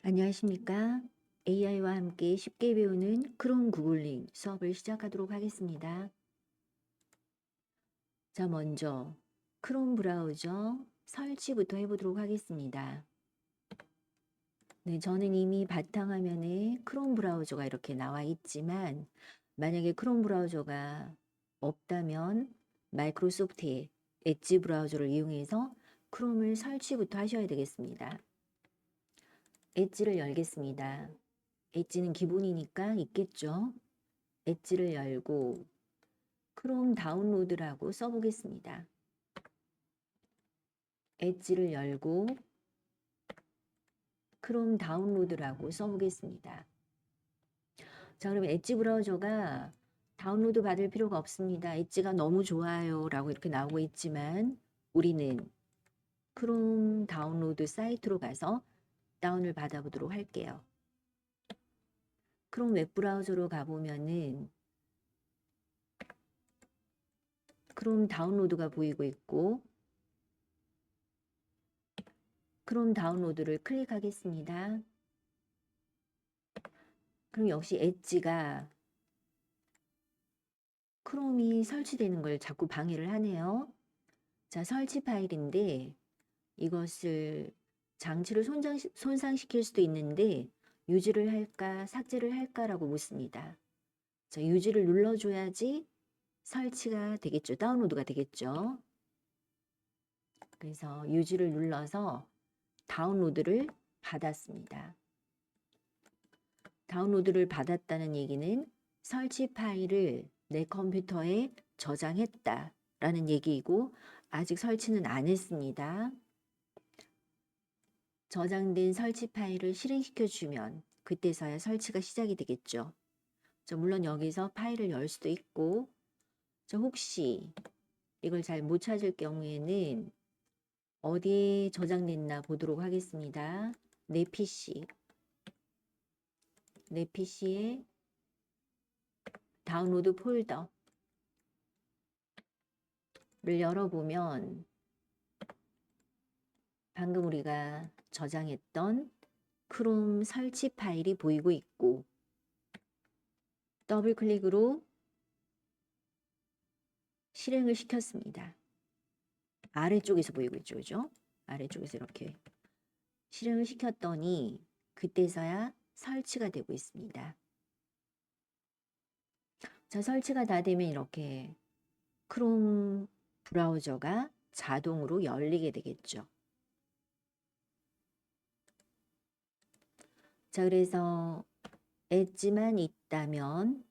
안녕하십니까? AI와 함께 쉽게 배우는 크롬 구글링 수업을 시작하도록 하겠습니다. 자, 먼저 크롬 브라우저 설치부터 해보도록 하겠습니다. 네, 저는 이미 바탕화면에 크롬 브라우저가 이렇게 나와 있지만 만약에 크롬 브라우저가 없다면 마이크로소프트의 엣지 브라우저를 이용해서 크롬을 설치부터 하셔야 되겠습니다. 엣지를 열겠습니다. 엣지는 기본이니까 있겠죠. 엣지를 열고 크롬 다운로드라고 써보겠습니다. 엣지를 열고 크롬 다운로드라고 써보겠습니다. 자, 그러면 엣지 브라우저가 다운로드 받을 필요가 없습니다. 엣지가 너무 좋아요 라고 이렇게 나오고 있지만 우리는 크롬 다운로드 사이트로 가서 다운을 받아보도록 할게요. 크롬 웹브라우저로 가보면은 크롬 다운로드가 보이고 있고 크롬 다운로드를 클릭하겠습니다. 그럼 역시 엣지가 크롬이 설치되는 걸 자꾸 방해를 하네요. 자, 설치 파일인데 이것을 장치를 손상시킬 수도 있는데 유지를 할까 삭제를 할까라고 묻습니다. 자, 유지를 눌러줘야지 설치가 되겠죠. 다운로드가 되겠죠. 그래서 유지를 눌러서 다운로드를 받았습니다. 다운로드를 받았다는 얘기는 설치 파일을 내 컴퓨터에 저장했다라는 얘기이고 아직 설치는 안 했습니다. 저장된 설치 파일을 실행시켜 주면 그때서야 설치가 시작이 되겠죠. 물론 여기서 파일을 열 수도 있고 혹시 이걸 잘 못 찾을 경우에는 어디에 저장됐나 보도록 하겠습니다. 내 PC에 다운로드 폴더를 열어보면 방금 우리가 저장했던 크롬 설치 파일이 보이고 있고 더블 클릭으로 실행을 시켰습니다. 아래쪽에서 보이고 있죠, 그죠? 아래쪽에서 이렇게 실행을 시켰더니 그때서야 설치가 되고 있습니다. 자, 설치가 다 되면 이렇게 크롬 브라우저가 자동으로 열리게 되겠죠. 자, 그래서 엣지만 있다면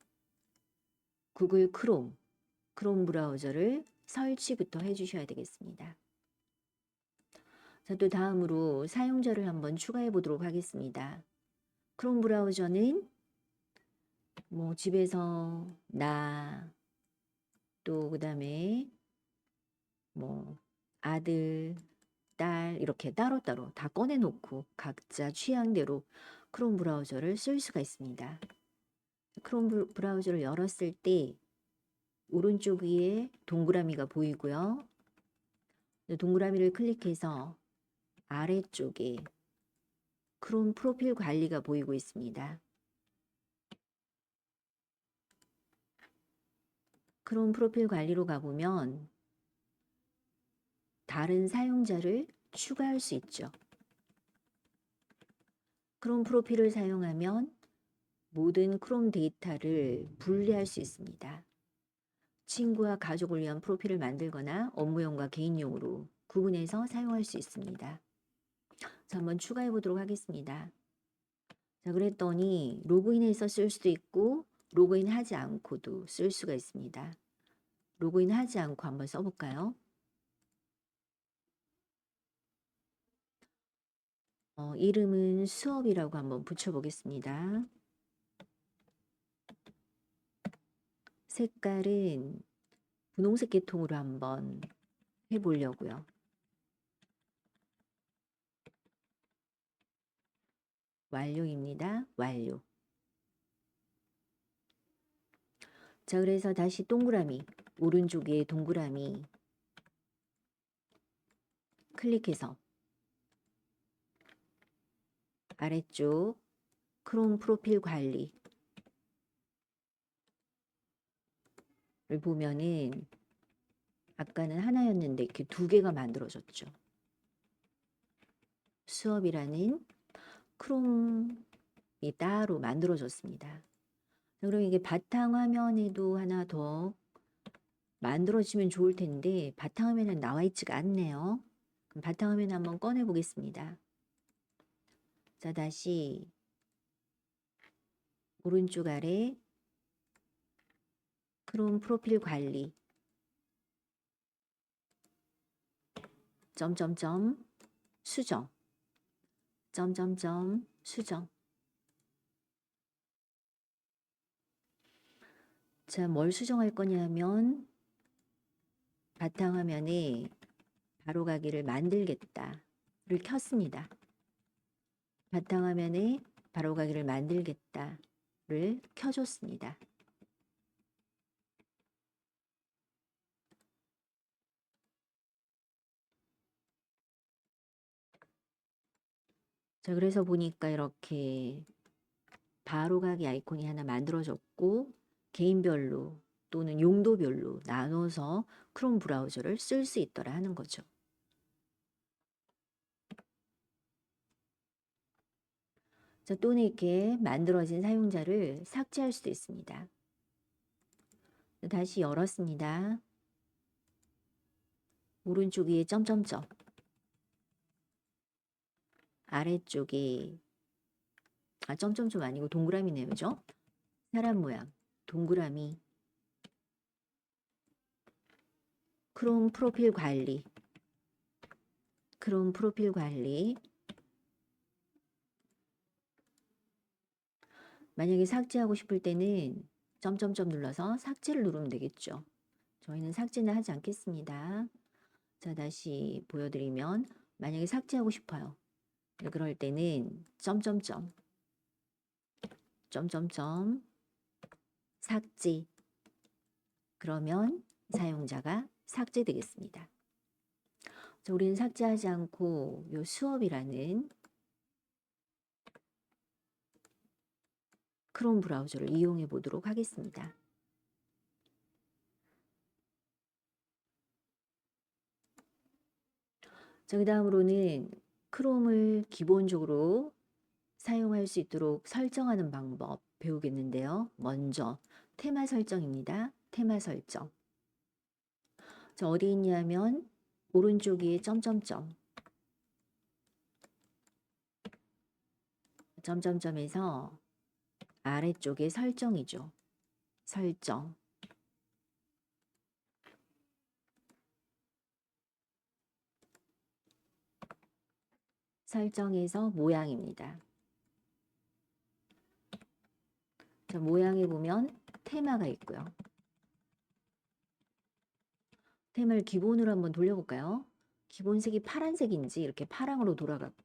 구글 크롬 브라우저를 설치부터 해주셔야 되겠습니다. 자, 또 다음으로 사용자를 한번 추가해 보도록 하겠습니다. 크롬 브라우저는 집에서 또 그다음에 아들, 딸 이렇게 따로따로 다 꺼내놓고 각자 취향대로 크롬 브라우저를 쓸 수가 있습니다. 크롬 브라우저를 열었을 때 오른쪽 위에 동그라미가 보이고요. 동그라미를 클릭해서 아래쪽에 크롬 프로필 관리가 보이고 있습니다. 크롬 프로필 관리로 가보면 다른 사용자를 추가할 수 있죠. 크롬 프로필을 사용하면 모든 크롬 데이터를 분리할 수 있습니다. 친구와 가족을 위한 프로필을 만들거나 업무용과 개인용으로 구분해서 사용할 수 있습니다. 자, 한번 추가해 보도록 하겠습니다. 자, 그랬더니 로그인해서 쓸 수도 있고 로그인하지 않고도 쓸 수가 있습니다. 로그인하지 않고 한번 써볼까요? 이름은 수업이라고 한번 붙여보겠습니다. 색깔은 분홍색 계통으로 한번 해보려고요. 완료입니다. 완료. 자, 그래서 다시 동그라미, 오른쪽 위에 동그라미 클릭해서 아래쪽 크롬 프로필 관리를 보면은 아까는 하나였는데 이렇게 두 개가 만들어졌죠. 수업이라는 크롬이 따로 만들어졌습니다. 그럼 이게 바탕화면에도 하나 더 만들어지면 좋을 텐데 바탕화면에 나와 있지가 않네요. 그럼 바탕화면 한번 꺼내 보겠습니다. 자, 다시 오른쪽 아래 크롬 프로필 관리 점점점 수정 점점점 수정. 자, 뭘 수정할 거냐면 바탕화면에 바로가기를 만들겠다를 켰습니다. 바탕화면에 바로가기를 만들겠다를 켜줬습니다. 자, 그래서 보니까 이렇게 바로가기 아이콘이 하나 만들어졌고 개인별로 또는 용도별로 나눠서 크롬 브라우저를 쓸 수 있더라 하는 거죠. 자, 또는 이렇게 만들어진 사용자를 삭제할 수도 있습니다. 다시 열었습니다. 오른쪽 위에 점점점 아래쪽에 점점점 아니고 동그라미네요. 그죠? 사람 모양 동그라미 크롬 프로필 관리 크롬 프로필 관리 만약에 삭제하고 싶을 때는 점점점 눌러서 삭제를 누르면 되겠죠. 저희는 삭제는 하지 않겠습니다. 자, 다시 보여드리면 만약에 삭제하고 싶어요. 그럴 때는 점점점 점점점 삭제 그러면 사용자가 삭제되겠습니다. 자, 우리는 삭제하지 않고 요 수업이라는 크롬 브라우저를 이용해 보도록 하겠습니다. 자, 그 다음으로는 크롬을 기본적으로 사용할 수 있도록 설정하는 방법 배우겠는데요. 먼저 테마 설정입니다. 테마 설정. 자, 어디 있냐면 오른쪽 위에 점점점 점점점에서 아래쪽에 설정이죠. 설정. 설정에서 모양입니다. 자, 모양에 보면 테마가 있고요. 테마를 기본으로 한번 돌려볼까요? 기본색이 파란색인지 이렇게 파랑으로 돌아갔고.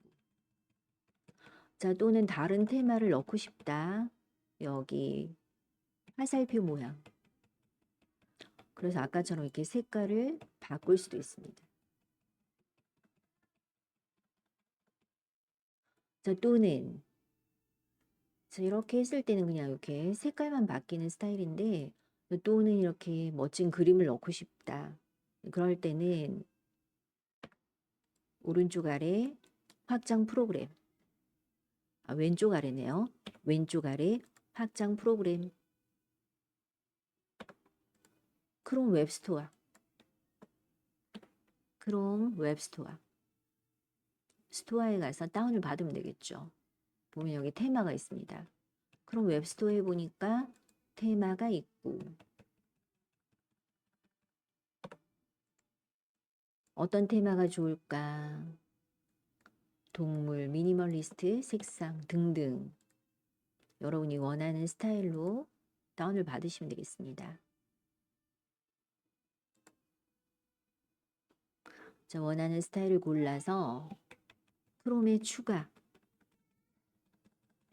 자, 또는 다른 테마를 넣고 싶다. 여기 화살표 모양. 그래서 아까처럼 이렇게 색깔을 바꿀 수도 있습니다. 자, 또는 자, 이렇게 했을 때는 그냥 이렇게 색깔만 바뀌는 스타일인데 또는 이렇게 멋진 그림을 넣고 싶다. 그럴 때는 오른쪽 아래 확장 프로그램 왼쪽 아래네요. 왼쪽 아래 확장 프로그램 크롬 웹스토어 크롬 웹스토어 스토어에 가서 다운을 받으면 되겠죠. 보면 여기 테마가 있습니다. 크롬 웹스토어에 보니까 테마가 있고 어떤 테마가 좋을까? 동물, 미니멀리스트, 색상 등등 여러분이 원하는 스타일로 다운을 받으시면 되겠습니다. 자, 원하는 스타일을 골라서 크롬에 추가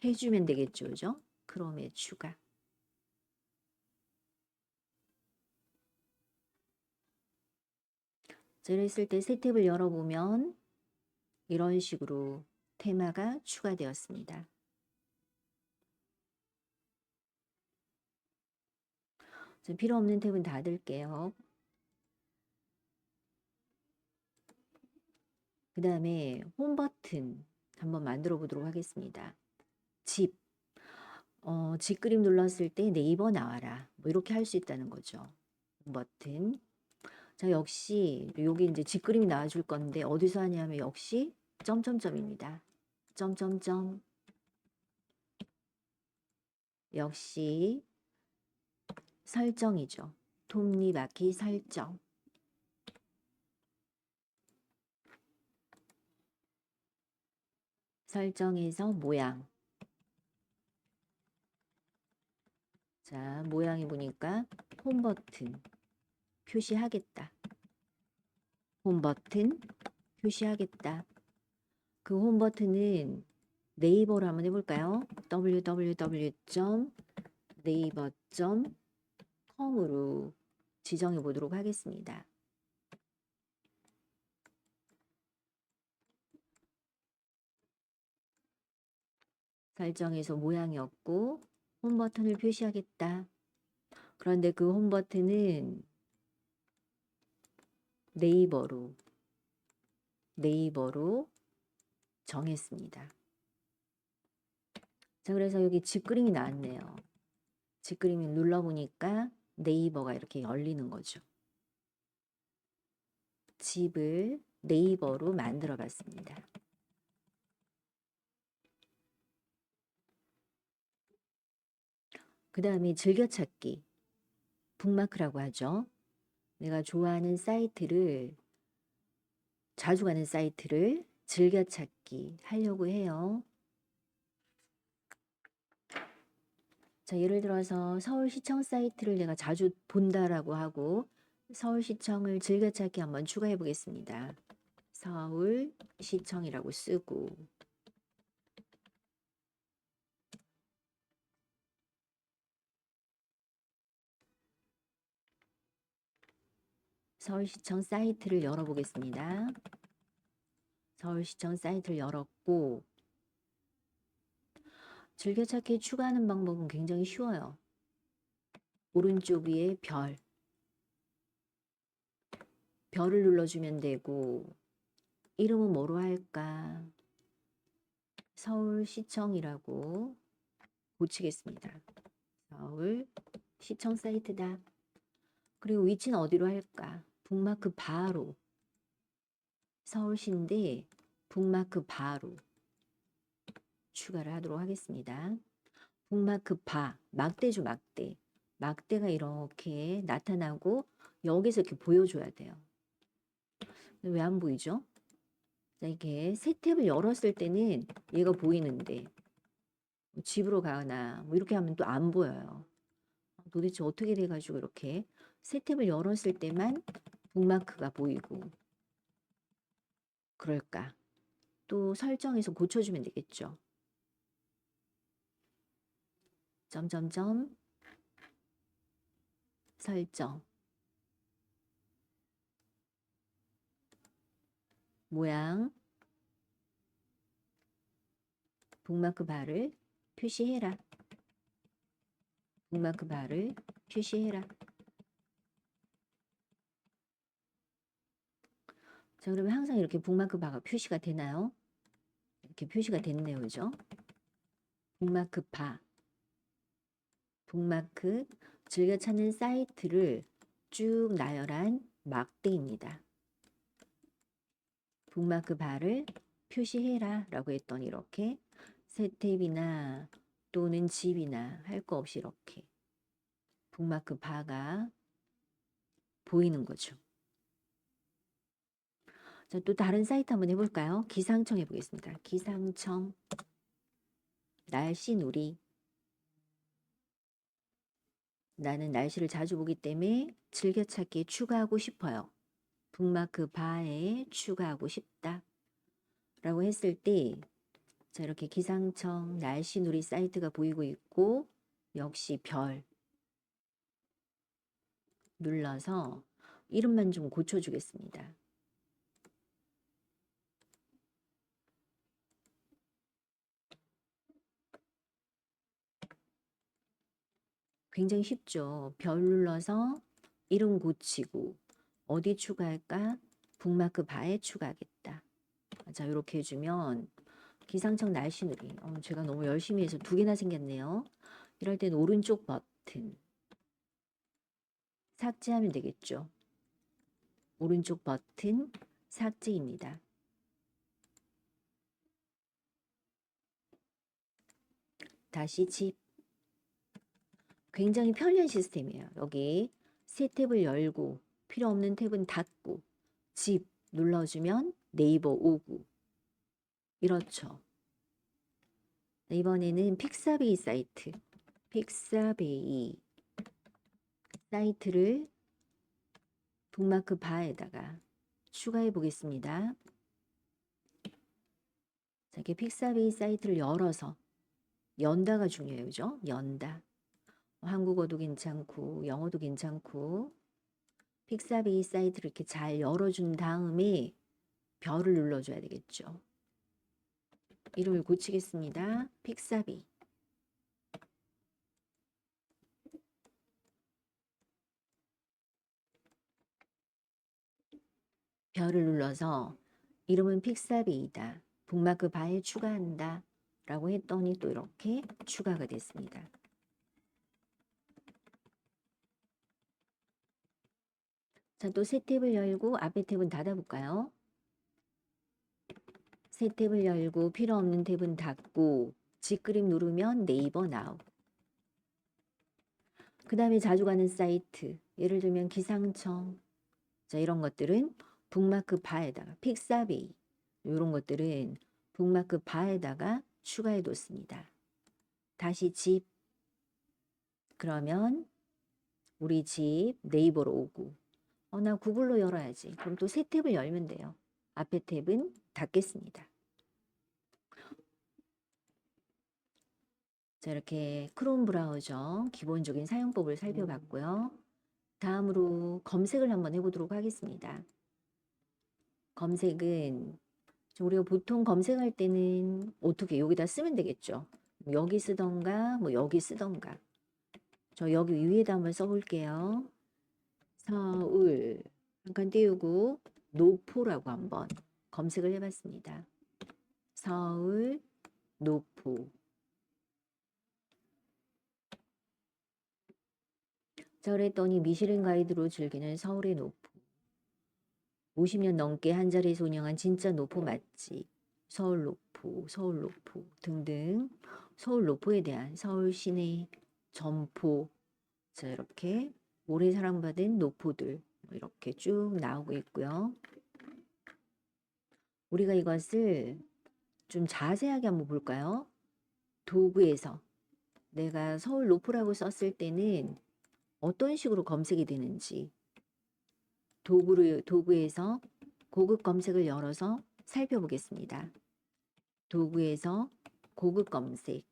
해주면 되겠죠. 그죠? 크롬에 추가. 자, 이랬을 때 새 탭을 열어보면 이런 식으로 테마가 추가되었습니다. 필요 없는 탭은 닫을게요. 그 다음에 홈 버튼 한번 만들어 보도록 하겠습니다. 집, 집 그림 눌렀을 때 네이버 나와라. 뭐 이렇게 할 수 있다는 거죠. 홈 버튼. 자, 역시 여기 이제 집 그림이 나와줄 건데 어디서 하냐면 역시 점점점입니다. 점점점. 역시 설정이죠. 톱니바퀴 설정. 설정에서 모양. 자, 모양이 보니까 홈 버튼 표시하겠다. 홈 버튼 표시하겠다. 그 홈 버튼은 네이버로 한번 해볼까요? www.naver.com으로 지정해 보도록 하겠습니다. 설정에서 모양이었고 홈 버튼을 표시하겠다. 그런데 그 홈 버튼은 네이버로 정했습니다. 자, 그래서 여기 집 그림이 나왔네요. 집 그림을 눌러보니까 네이버가 이렇게 열리는 거죠. 집을 네이버로 만들어 봤습니다. 그 다음에 즐겨찾기, 북마크라고 하죠. 내가 좋아하는 사이트를, 자주 가는 사이트를 즐겨찾기 하려고 해요. 자, 예를 들어서 서울시청 사이트를 내가 자주 본다라고 하고 서울시청을 즐겨찾기 한번 추가해 보겠습니다. 서울시청이라고 쓰고 서울시청 사이트를 열어보겠습니다. 서울시청 사이트를 열었고 즐겨찾기 추가하는 방법은 굉장히 쉬워요. 오른쪽 위에 별을 눌러주면 되고 이름은 뭐로 할까? 서울시청이라고 고치겠습니다. 서울시청 사이트다. 그리고 위치는 어디로 할까? 북마크 바로. 서울시인데 북마크 바로 추가를 하도록 하겠습니다. 북마크 막대죠, 막대. 막대가 이렇게 나타나고 여기서 이렇게 보여줘야 돼요. 왜 안 보이죠? 자, 이렇게 새 탭을 열었을 때는 얘가 보이는데 집으로 가거나 뭐 이렇게 하면 또 안 보여요. 도대체 어떻게 돼가지고 이렇게 새 탭을 열었을 때만 북마크가 보이고 그럴까? 또 설정에서 고쳐주면 되겠죠. 점점점 설정 모양 북마크 바를 표시해라. 북마크 바를 표시해라. 자, 그러면 항상 이렇게 북마크 바가 표시가 되나요? 이렇게 표시가 됐네요. 그죠? 북마크 북마크 즐겨 찾는 사이트를 쭉 나열한 막대입니다. 북마크 바를 표시해라 라고 했더니 이렇게 새 탭이나 또는 집이나 할 거 없이 이렇게 북마크 바가 보이는 거죠. 자, 또 다른 사이트 한번 해볼까요? 기상청 해보겠습니다. 기상청 날씨놀이. 나는 날씨를 자주 보기 때문에 즐겨찾기에 추가하고 싶어요. 북마크 바에 추가하고 싶다 라고 했을 때 자, 이렇게 기상청 날씨놀이 사이트가 보이고 있고 역시 별 눌러서 이름만 좀 고쳐주겠습니다. 굉장히 쉽죠. 별 눌러서 이름 고치고 어디 추가할까? 북마크 바에 추가하겠다. 자, 이렇게 해주면 기상청 날씨누리. 제가 너무 열심히 해서 2개나 생겼네요. 이럴 땐 오른쪽 버튼 삭제하면 되겠죠. 오른쪽 버튼 삭제입니다. 다시 집. 굉장히 편리한 시스템이에요. 여기 새 탭을 열고 필요 없는 탭은 닫고 집 눌러주면 네이버 오고. 이렇죠. 이번에는 픽사베이 사이트. 픽사베이 사이트를 북마크 바에다가 추가해 보겠습니다. 자, 이렇게 픽사베이 사이트를 열어서 연다가 중요해요. 그죠? 연다. 한국어도 괜찮고 영어도 괜찮고 픽사베이 사이트를 이렇게 잘 열어준 다음에 별을 눌러줘야 되겠죠. 이름을 고치겠습니다. 픽사베이. 별을 눌러서 이름은 픽사베이다. 북마크 바에 추가한다. 라고 했더니 또 이렇게 추가가 됐습니다. 자, 또 새 탭을 열고 앞에 탭은 닫아볼까요? 새 탭을 열고 필요 없는 탭은 닫고 직그림 누르면 네이버 나우. 그 다음에 자주 가는 사이트, 예를 들면 기상청. 자, 이런 것들은 북마크 바에다가 픽사베이 이런 것들은 북마크 바에다가 추가해 뒀습니다. 다시 집. 그러면 우리 집 네이버로 오고 나 구글로 열어야지. 그럼 또 새 탭을 열면 돼요. 앞에 탭은 닫겠습니다. 자, 이렇게 크롬 브라우저 기본적인 사용법을 살펴봤고요. 다음으로 검색을 한번 해보도록 하겠습니다. 검색은 우리가 보통 검색할 때는 어떻게 여기다 쓰면 되겠죠. 여기 쓰던가 뭐 여기 쓰던가. 저 여기 위에다 한번 써볼게요. 서울 잠깐 띄우고 노포라고 한번 검색을 해봤습니다. 서울 노포. 자, 그랬더니 미슐랭 가이드로 즐기는 서울의 노포. 50년 넘게 한 자리에서 운영한 진짜 노포 맛집. 서울 노포, 서울 노포 등등. 서울 노포에 대한 서울 시내 점포. 자, 이렇게 오래 사랑받은 노포들 이렇게 쭉 나오고 있고요. 우리가 이것을 좀 자세하게 한번 볼까요? 도구에서 내가 서울 노포라고 썼을 때는 어떤 식으로 검색이 되는지 도구에서 고급 검색을 열어서 살펴보겠습니다. 도구에서 고급 검색.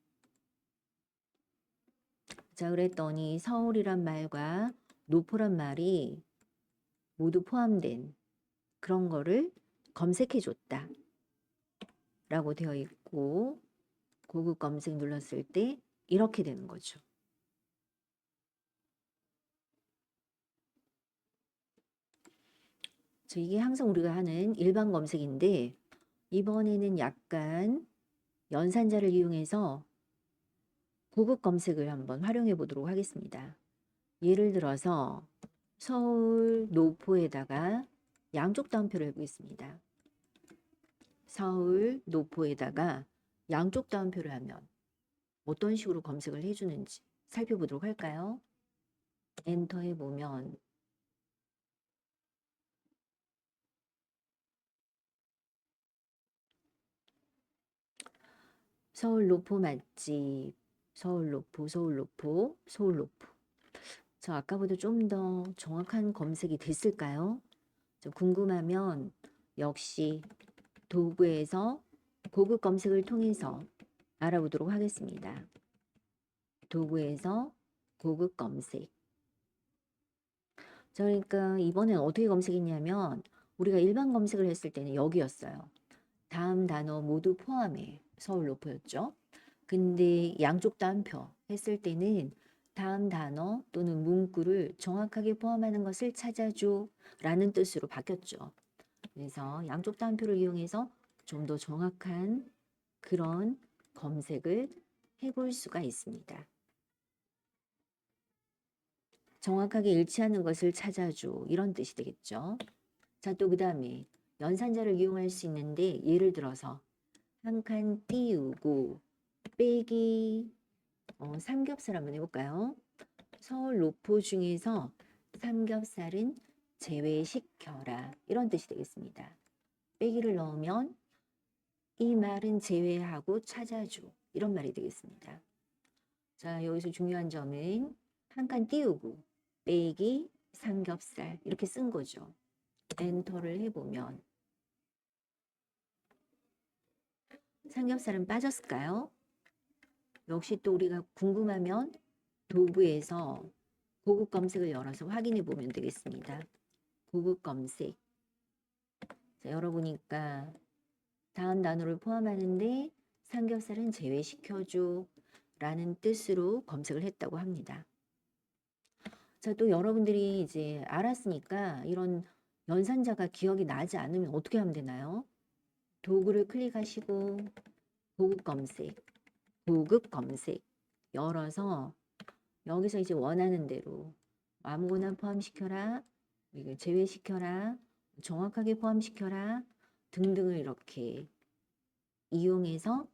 자, 그랬더니 서울이란 말과 노포란 말이 모두 포함된 그런 거를 검색해 줬다 라고 되어 있고 고급 검색 눌렀을 때 이렇게 되는 거죠. 이게 항상 우리가 하는 일반 검색인데 이번에는 약간 연산자를 이용해서 고급 검색을 한번 활용해 보도록 하겠습니다. 예를 들어서 서울 노포에다가 양쪽 따옴표를 해보겠습니다. 서울 노포에다가 양쪽 따옴표를 하면 어떤 식으로 검색을 해주는지 살펴보도록 할까요? 엔터 해보면 서울 노포 맛집, 서울 노포, 서울 노포, 서울 노포. 저 아까보다 좀 더 정확한 검색이 됐을까요? 좀 궁금하면 역시 도구에서 고급 검색을 통해서 알아보도록 하겠습니다. 도구에서 고급 검색. 그러니까 이번엔 어떻게 검색했냐면 우리가 일반 검색을 했을 때는 여기였어요. 다음 단어 모두 포함해 서울 노포였죠. 근데 양쪽 따옴표 했을 때는 다음 단어 또는 문구를 정확하게 포함하는 것을 찾아줘 라는 뜻으로 바뀌었죠. 그래서 양쪽 따옴표를 이용해서 좀 더 정확한 그런 검색을 해볼 수가 있습니다. 정확하게 일치하는 것을 찾아줘 이런 뜻이 되겠죠. 자, 또 그 다음에 연산자를 이용할 수 있는데 예를 들어서 한 칸 띄우고 빼기 삼겹살 한번 해볼까요? 서울 노포 중에서 삼겹살은 제외시켜라 이런 뜻이 되겠습니다. 빼기를 넣으면 이 말은 제외하고 찾아줘 이런 말이 되겠습니다. 자, 여기서 중요한 점은 한 칸 띄우고 빼기 삼겹살 이렇게 쓴 거죠. 엔터를 해보면 삼겹살은 빠졌을까요? 역시 또 우리가 궁금하면 도구에서 고급 검색을 열어서 확인해 보면 되겠습니다. 고급 검색. 자, 열어보니까 다음 단어를 포함하는데 삼겹살은 제외시켜줘 라는 뜻으로 검색을 했다고 합니다. 자, 또 여러분들이 이제 알았으니까 이런 연산자가 기억이 나지 않으면 어떻게 하면 되나요? 도구를 클릭하시고 고급 검색, 고급 검색 열어서 여기서 이제 원하는 대로 아무거나 포함시켜라, 이거 제외시켜라, 정확하게 포함시켜라 등등을 이렇게 이용해서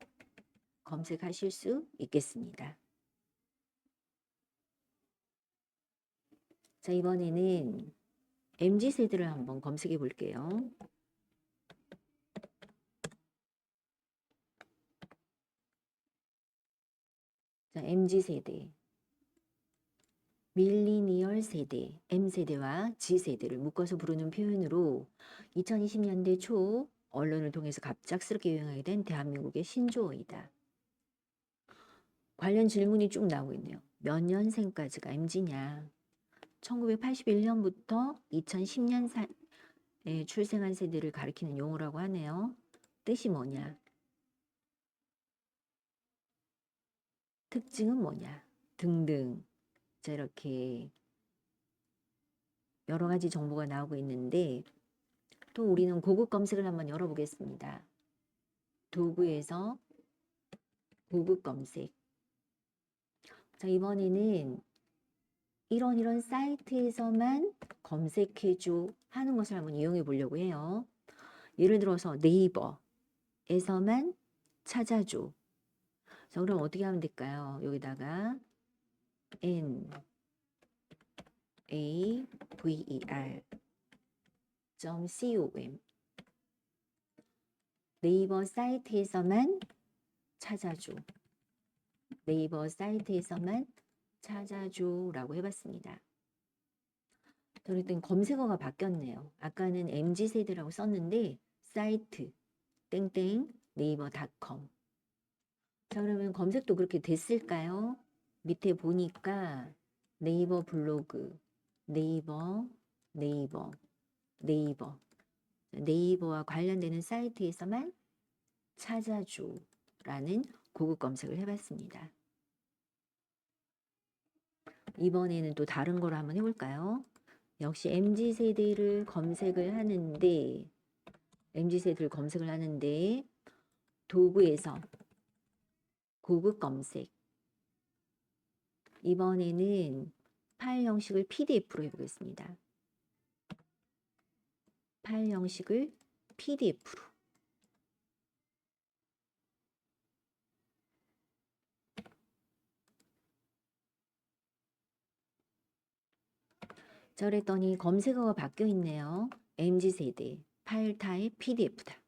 검색하실 수 있겠습니다. 자, 이번에는 MZ세대를 한번 검색해 볼게요. 자, MZ세대. 밀리니얼 세대, M세대와 G세대를 묶어서 부르는 표현으로 2020년대 초 언론을 통해서 갑작스럽게 유행하게 된 대한민국의 신조어이다. 관련 질문이 쭉 나오고 있네요. 몇 년생까지가 MZ냐? 1981년부터 2010년에 출생한 세대를 가리키는 용어라고 하네요. 뜻이 뭐냐? 특징은 뭐냐? 등등. 자, 이렇게 여러 가지 정보가 나오고 있는데 또 우리는 고급 검색을 한번 열어보겠습니다. 도구에서 고급 검색. 자, 이번에는 이런 사이트에서만 검색해줘 하는 것을 한번 이용해 보려고 해요. 예를 들어서 네이버에서만 찾아줘. 자, 그럼 어떻게 하면 될까요? 여기다가 naver.com 네이버 사이트에서만 찾아줘. 네이버 사이트에서만 찾아줘 라고 해봤습니다. 그랬더니 검색어가 바뀌었네요. 아까는 MZ세대라고 썼는데 사이트 땡땡 네이버닷컴. 자, 그러면 검색도 그렇게 됐을까요? 밑에 보니까 네이버 블로그, 네이버와 관련되는 사이트에서만 찾아줘 라는 고급 검색을 해봤습니다. 이번에는 또 다른 거로 한번 해볼까요? 역시 MZ세대를 검색을 하는데 도구에서 고급 검색. 이번에는 파일 형식을 PDF로 해보겠습니다. 파일 형식을 PDF로. 자, 그랬더니 검색어가 바뀌어 있네요. MZ세대, 파일 타입 PDF다.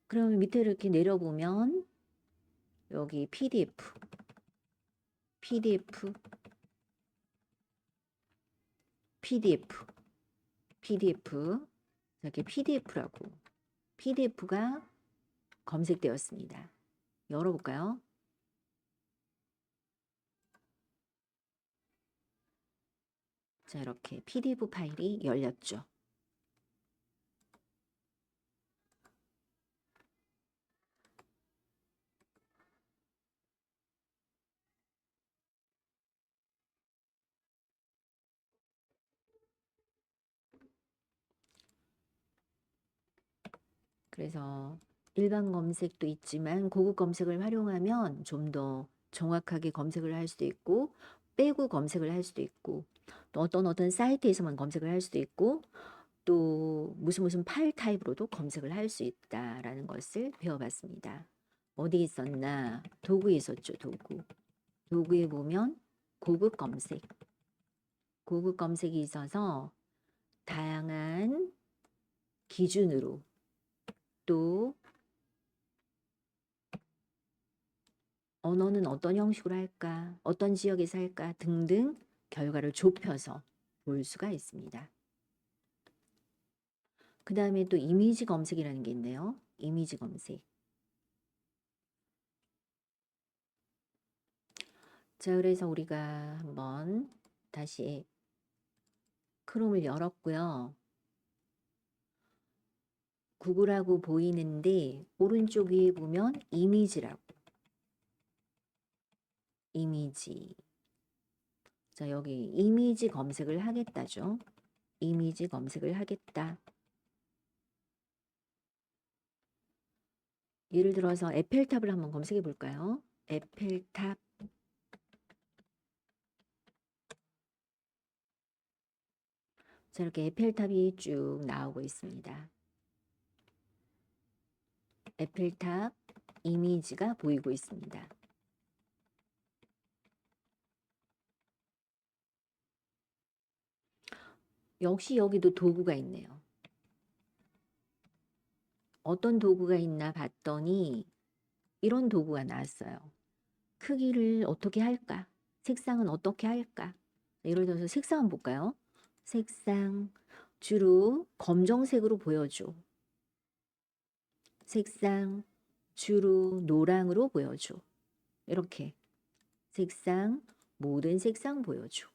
그러면 밑에 이렇게 내려보면 여기 PDF 이렇게 PDF라고 PDF가 검색되었습니다. 열어볼까요? 자, 이렇게 PDF 파일이 열렸죠. 그래서 일반 검색도 있지만 고급 검색을 활용하면 좀 더 정확하게 검색을 할 수도 있고 빼고 검색을 할 수도 있고 또 어떤 사이트에서만 검색을 할 수도 있고 또 무슨 파일 타입으로도 검색을 할 수 있다라는 것을 배워봤습니다. 어디에 있었나? 도구에 있었죠, 도구. 도구에 보면 고급 검색. 고급 검색이 있어서 다양한 기준으로 또 언어는 어떤 형식으로 할까, 어떤 지역에서 할까 등등 결과를 좁혀서 볼 수가 있습니다. 그 다음에 또 이미지 검색이라는 게 있네요. 이미지 검색. 자, 그래서 우리가 한번 다시 크롬을 열었고요. 구글하고 보이는데 오른쪽 위에 보면 이미지라고. 이미지. 자, 여기 이미지 검색을 하겠다죠. 이미지 검색을 하겠다. 예를 들어서 에펠탑을 한번 검색해 볼까요? 에펠탑. 자, 이렇게 에펠탑이 쭉 나오고 있습니다. 에펠탑 이미지가 보이고 있습니다. 역시 여기도 도구가 있네요. 어떤 도구가 있나 봤더니 이런 도구가 나왔어요. 크기를 어떻게 할까? 색상은 어떻게 할까? 예를 들어서 색상 한번 볼까요? 색상 주로 검정색으로 보여줘. 색상 주로 노랑으로 보여줘. 이렇게 색상 모든 색상 보여줘.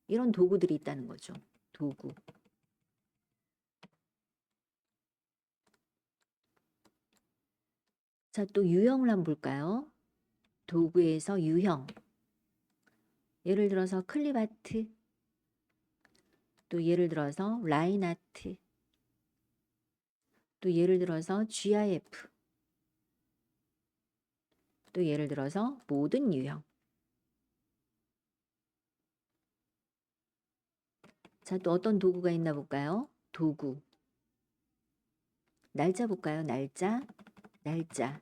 이런 도구들이 있다는 거죠. 도구. 자, 또 유형을 한번 볼까요? 도구에서 유형. 예를 들어서 클립 아트. 또 예를 들어서 라인 아트. 또 예를 들어서 GIF. 또 예를 들어서 모든 유형. 자, 또 어떤 도구가 있나 볼까요? 도구. 날짜 볼까요? 날짜. 날짜.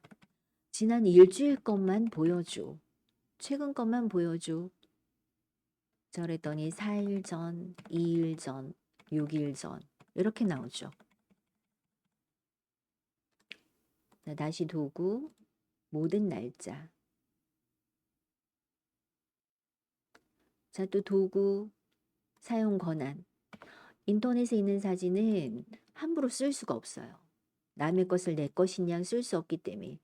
지난 일주일 것만 보여줘. 최근 것만 보여줘. 자, 그랬더니 4일 전, 2일 전, 6일 전 이렇게 나오죠. 자, 다시 도구, 모든 날짜. 자, 또 도구, 사용 권한. 인터넷에 있는 사진은 함부로 쓸 수가 없어요. 남의 것을 내 것인 양 쓸 수 없기 때문에.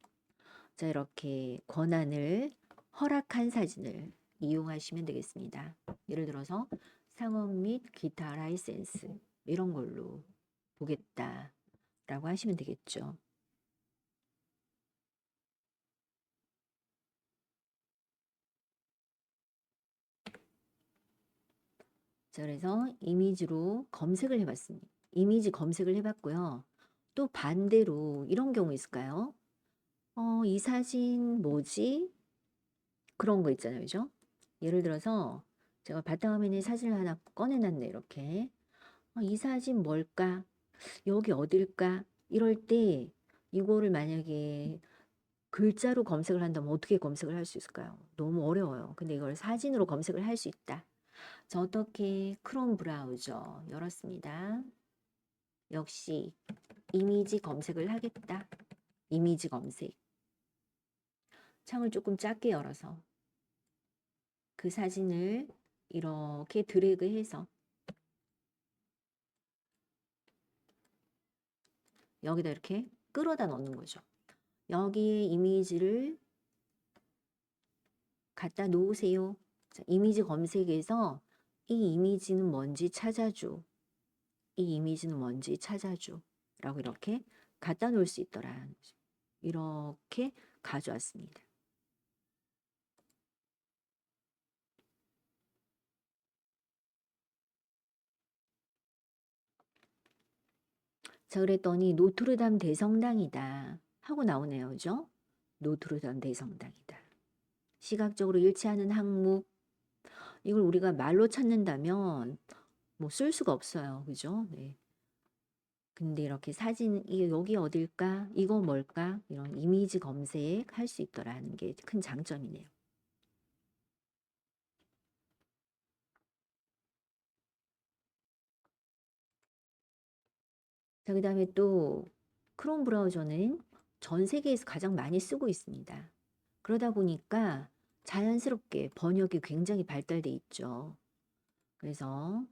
자, 이렇게 권한을 허락한 사진을 이용하시면 되겠습니다. 예를 들어서 상업 및 기타 라이센스 이런 걸로 보겠다라고 하시면 되겠죠. 자, 그래서 이미지로 검색을 해봤습니다. 이미지 검색을 해봤고요. 또 반대로 이런 경우 있을까요? 이 사진 뭐지? 그런 거 있잖아요. 그죠? 예를 들어서 제가 바탕화면에 사진을 하나 꺼내놨네. 이렇게. 이 사진 뭘까? 여기 어딜까? 이럴 때 이거를 만약에 글자로 검색을 한다면 어떻게 검색을 할 수 있을까요? 너무 어려워요. 근데 이걸 사진으로 검색을 할 수 있다. 자, 어떻게 크롬 브라우저 열었습니다. 역시 이미지 검색을 하겠다. 이미지 검색. 창을 조금 작게 열어서 그 사진을 이렇게 드래그해서 여기다 이렇게 끌어다 넣는 거죠. 여기에 이미지를 갖다 놓으세요. 자, 이미지 검색에서 이 이미지는 뭔지 찾아줘. 이 이미지는 뭔지 찾아줘. 라고 이렇게 갖다 놓을 수 있더라. 이렇게 가져왔습니다. 자, 그랬더니 노트르담 대성당이다 하고 나오네요. 그죠? 노트르담 대성당이다. 시각적으로 일치하는 항목, 이걸 우리가 말로 찾는다면 뭐 쓸 수가 없어요. 그죠? 네. 근데 이렇게 사진, 이게 여기 어딜까? 이거 뭘까? 이런 이미지 검색할 수 있더라는 게 큰 장점이네요. 자, 그다음에 또 크롬 브라우저는 전 세계에서 가장 많이 쓰고 있습니다. 그러다 보니까 자연스럽게 번역이 굉장히 발달돼 있죠. 그래서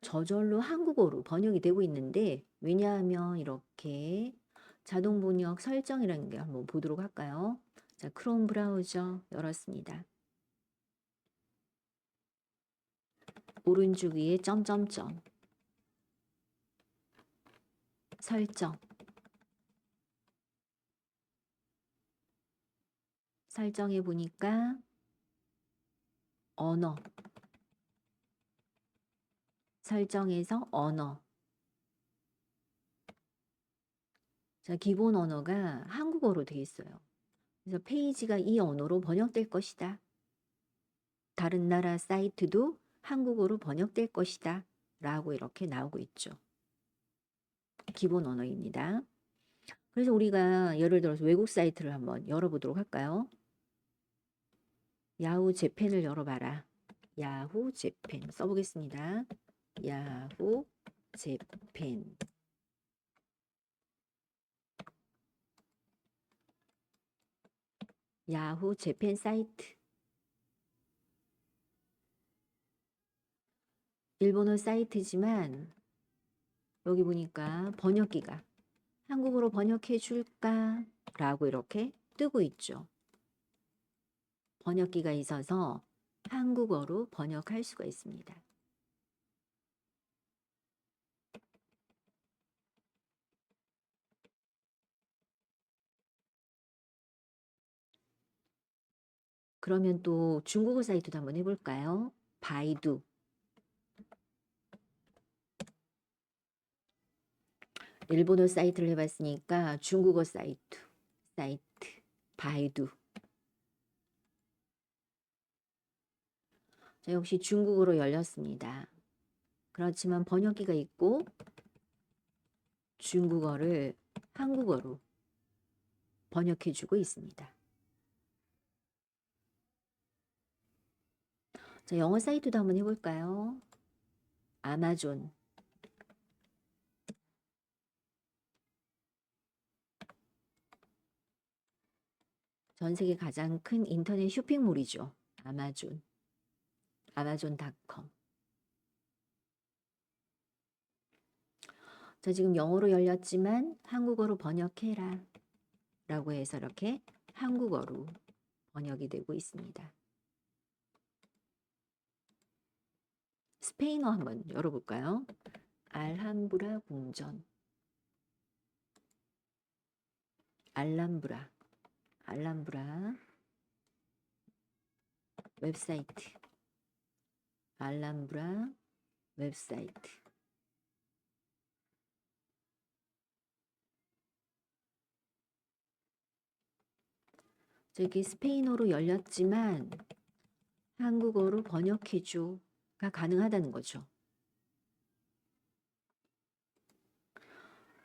저절로 한국어로 번역이 되고 있는데, 왜냐하면 이렇게 자동 번역 설정이라는 게 한번 보도록 할까요? 자, 크롬 브라우저 열었습니다. 오른쪽 위에 점점점 설정, 설정해 보니까 언어, 설정해서 언어. 자, 기본 언어가 한국어로 되어 있어요. 그래서 페이지가 이 언어로 번역될 것이다. 다른 나라 사이트도 한국어로 번역될 것이다. 라고 이렇게 나오고 있죠. 기본 언어입니다. 그래서 우리가 예를 들어서 외국 사이트를 한번 열어보도록 할까요? 야후 재팬을 열어봐라. 야후 재팬 써보겠습니다. 야후 재팬. 야후 재팬 사이트. 일본어 사이트지만 여기 보니까 번역기가 한국어로 번역해 줄까? 라고 이렇게 뜨고 있죠. 번역기가 있어서 한국어로 번역할 수가 있습니다. 그러면 또 중국어 사이트도 한번 해볼까요? 바이두. 일본어 사이트를 해봤으니까 중국어 사이트, 바이두. 자, 역시 중국어로 열렸습니다. 그렇지만 번역기가 있고 중국어를 한국어로 번역해주고 있습니다. 자, 영어 사이트도 한번 해볼까요? 아마존. 전 세계 가장 큰 인터넷 쇼핑몰이죠. 아마존. 아마존닷컴. 자, 지금 영어로 열렸지만 한국어로 번역해라 라고 해서 이렇게 한국어로 번역이 되고 있습니다. 스페인어 한번 열어볼까요? 알함브라 궁전. 알람브라 웹사이트. 알람브라 웹사이트. 저기 스페인어로 열렸지만 한국어로 번역해줘가 가능하다는 거죠.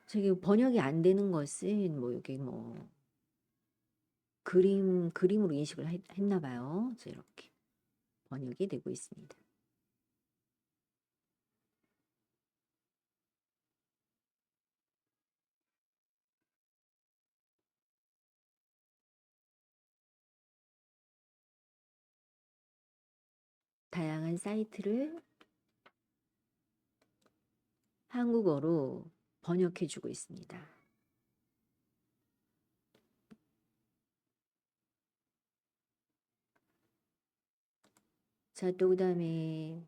저기 번역이 안 되는 것은 뭐 여기 뭐 그림으로 인식을 했나 봐요. 그래서 이렇게 번역이 되고 있습니다. 다양한 사이트를 한국어로 번역해주고 있습니다. 자, 또 그다음에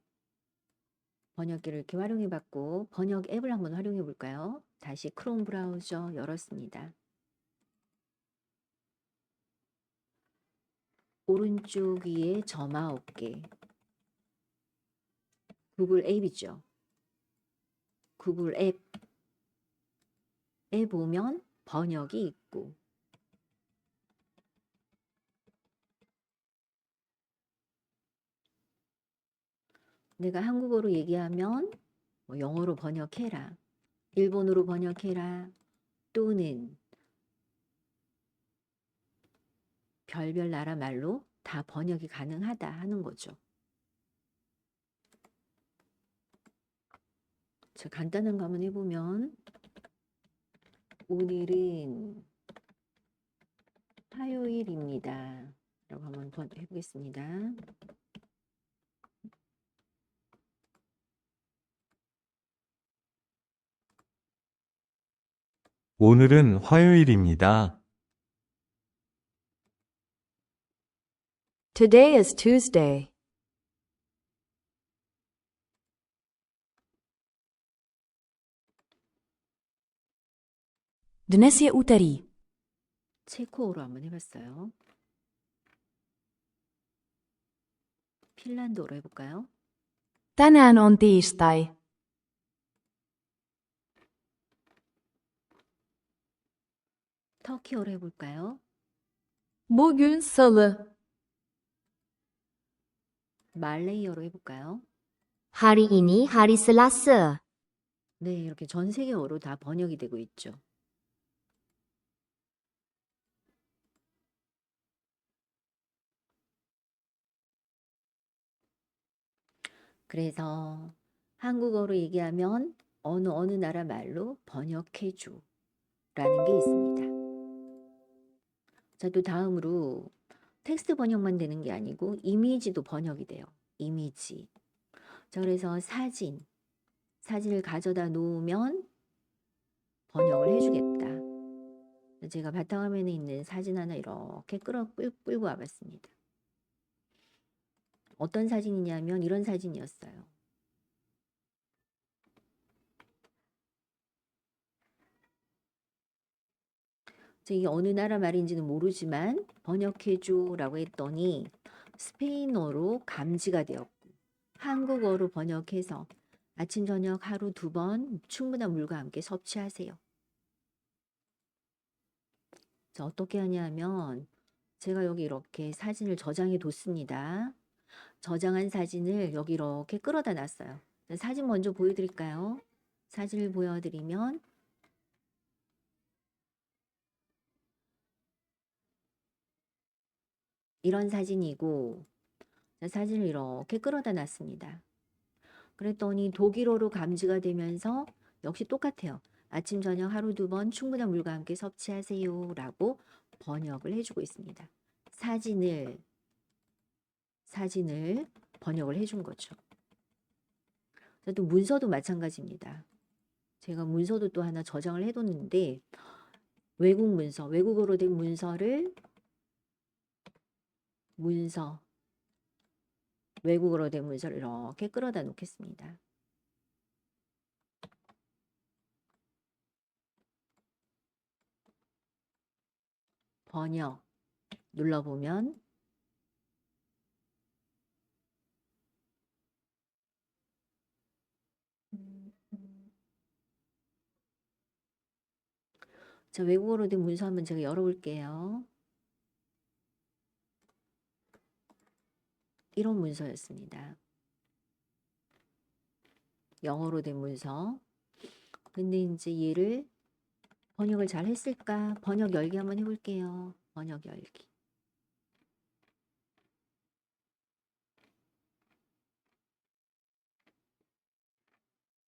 번역기를 이렇게 활용해봤고 번역 앱을 한번 활용해볼까요? 다시 크롬 브라우저 열었습니다. 오른쪽 위에 점화 어깨. 구글 앱이죠. 구글 앱에 보면 번역이 있고, 내가 한국어로 얘기하면 뭐 영어로 번역해라, 일본어로 번역해라, 또는 별별 나라 말로 다 번역이 가능하다 하는 거죠. 자, 간단한 거 한번 해보면, 오늘은 화요일입니다 라고 한번 해보겠습니다. 오늘은 화요일입니다. Today is Tuesday. Dnes je úterý. 체코어로 한번 해봤어요. 핀란드어로 해볼까요? Tänään on tiistai. 터키어로 해볼까요? Bugün salı. 말레이어로 해볼까요? Hari ini hari Selasa. 네, 이렇게 전 세계어로 다 번역이 되고 있죠. 그래서 한국어로 얘기하면 어느 나라 말로 번역해줘 라는 게 있습니다. 자, 또 다음으로 텍스트 번역만 되는 게 아니고 이미지도 번역이 돼요. 이미지. 자, 그래서 사진을 가져다 놓으면 번역을 해주겠다. 제가 바탕화면에 있는 사진 하나 이렇게 끌고 와봤습니다. 어떤 사진이냐면 이런 사진이었어요. 이게 어느 나라 말인지는 모르지만 번역해줘 라고 했더니 스페인어로 감지가 되었고, 한국어로 번역해서 아침 저녁 하루 2번 충분한 물과 함께 섭취하세요. 자, 어떻게 하냐면 제가 여기 이렇게 사진을 저장해 뒀습니다. 저장한 사진을 여기 이렇게 끌어다 놨어요. 사진 먼저 보여드릴까요? 사진을 보여드리면 이런 사진이고, 사진을 이렇게 끌어다 놨습니다. 그랬더니 독일어로 감지가 되면서 역시 똑같아요. 아침 저녁 하루 2번 충분한 물과 함께 섭취하세요 라고 번역을 해주고 있습니다. 사진을 번역을 해준 거죠. 또 문서도 마찬가지입니다. 제가 문서도 또 하나 저장을 해뒀는데, 외국어로 된 외국어로 된 문서를 이렇게 끌어다 놓겠습니다. 번역 눌러보면 자, 외국어로 된 문서 한번 제가 열어볼게요. 이런 문서였습니다. 영어로 된 문서. 근데 이제 얘를 번역을 잘 했을까? 번역 열기 한번 해볼게요. 번역 열기.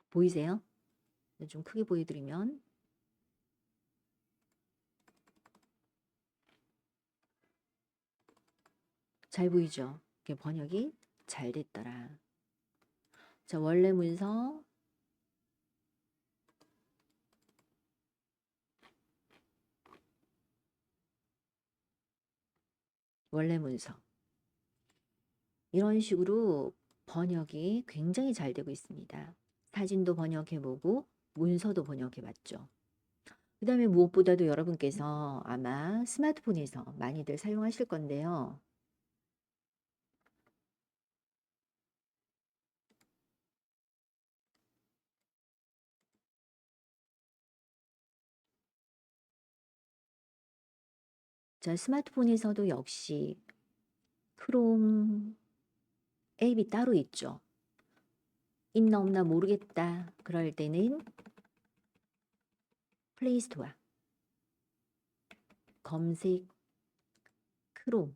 보이세요? 좀 크게 보여드리면 잘 보이죠? 이게 번역이 잘 됐더라. 자, 원래 문서. 이런 식으로 번역이 굉장히 잘 되고 있습니다. 사진도 번역해보고 문서도 번역해봤죠. 그 다음에 무엇보다도 여러분께서 아마 스마트폰에서 많이들 사용하실 건데요. 자, 스마트폰에서도 역시 크롬 앱이 따로 있죠. 있나 없나 모르겠다. 그럴 때는 플레이스토어 검색 크롬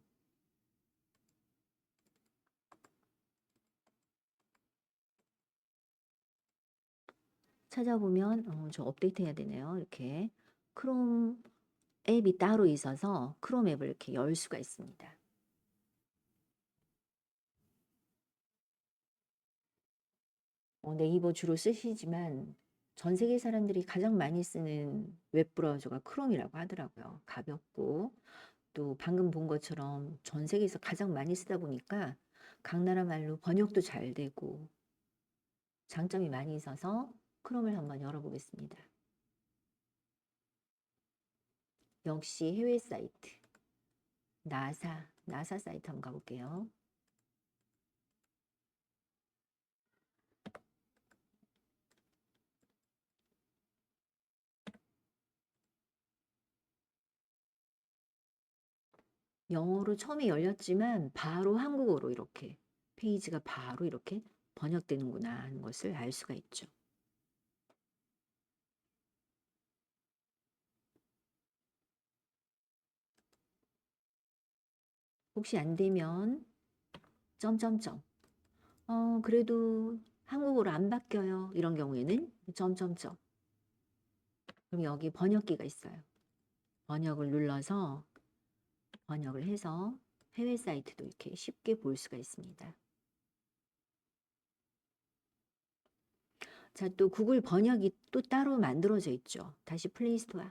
찾아보면 저 업데이트 해야 되네요. 이렇게 크롬 앱이 따로 있어서 크롬 앱을 이렇게 열 수가 있습니다. 네이버 주로 쓰시지만 전 세계 사람들이 가장 많이 쓰는 웹브라우저가 크롬이라고 하더라고요. 가볍고 또 방금 본 것처럼 전 세계에서 가장 많이 쓰다 보니까 각 나라 말로 번역도 잘 되고 장점이 많이 있어서 크롬을 한번 열어보겠습니다. 역시 해외 사이트 나사 사이트 한번 가볼게요. 영어로 처음에 열렸지만 바로 한국어로 이렇게 페이지가 바로 이렇게 번역되는구나 하는 것을 알 수가 있죠. 혹시 안 되면 점점점 그래도 한국어로 안 바뀌어요. 이런 경우에는 점점점. 그럼 여기 번역기가 있어요. 번역을 눌러서 번역을 해서 해외 사이트도 이렇게 쉽게 볼 수가 있습니다. 자, 또 구글 번역이 또 따로 만들어져 있죠. 다시 플레이스토어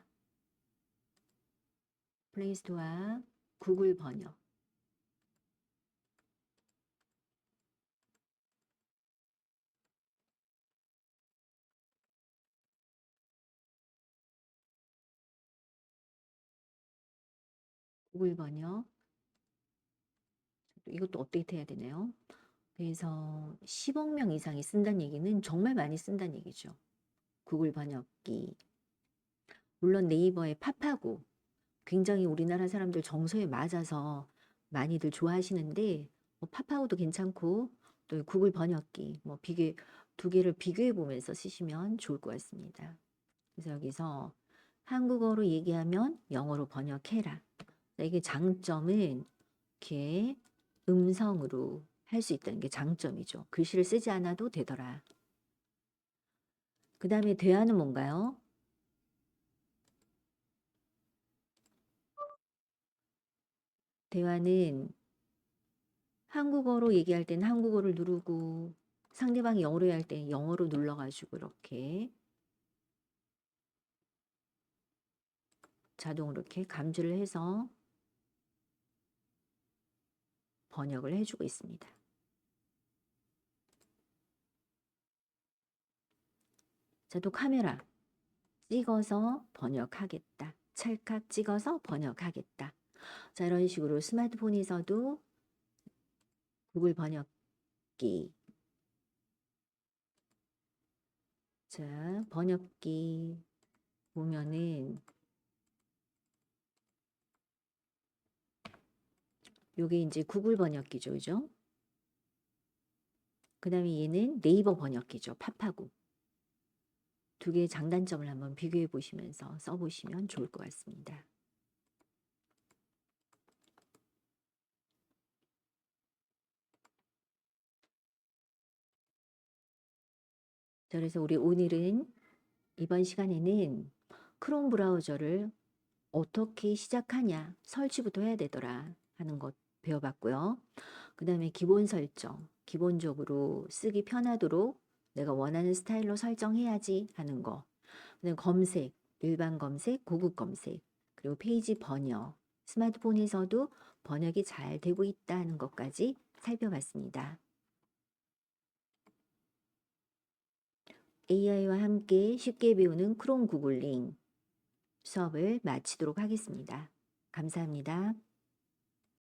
구글 번역. 구글 번역. 이것도 업데이트 해야 되네요. 그래서 10억 명 이상이 쓴다는 얘기는 정말 많이 쓴다는 얘기죠. 구글 번역기. 물론 네이버의 팝하고 굉장히 우리나라 사람들 정서에 맞아서 많이들 좋아하시는데 팝하고도 괜찮고 또 구글 번역기 두 개를 비교해 보면서 쓰시면 좋을 것 같습니다. 그래서 여기서 한국어로 얘기하면 영어로 번역해라. 이게 장점은 이렇게 음성으로 할 수 있다는 게 장점이죠. 글씨를 쓰지 않아도 되더라. 그 다음에 대화는 뭔가요? 대화는 한국어로 얘기할 때는 한국어를 누르고 상대방이 영어로 할 때는 영어로 눌러가지고 이렇게 자동으로 이렇게 감지를 해서 번역을 해주고 있습니다. 자, 또 카메라 찍어서 번역하겠다. 찰칵 찍어서 번역하겠다. 자, 이런 식으로 스마트폰에서도 구글 번역기. 자, 번역기 보면은 요게 이제 구글 번역기죠. 그죠? 그 다음에 얘는 네이버 번역기죠. 팝하고. 두 개의 장단점을 한번 비교해 보시면서 써보시면 좋을 것 같습니다. 자, 그래서 우리 오늘은 이번 시간에는 크롬 브라우저를 어떻게 시작하냐, 설치부터 해야 되더라 하는 것 배워봤고요. 그 다음에 기본 설정, 기본적으로 쓰기 편하도록 내가 원하는 스타일로 설정해야지 하는 거. 그다음에 검색, 일반 검색, 고급 검색, 그리고 페이지 번역, 스마트폰에서도 번역이 잘 되고 있다는 것까지 살펴봤습니다. AI와 함께 쉽게 배우는 크롬 구글링 수업을 마치도록 하겠습니다. 감사합니다.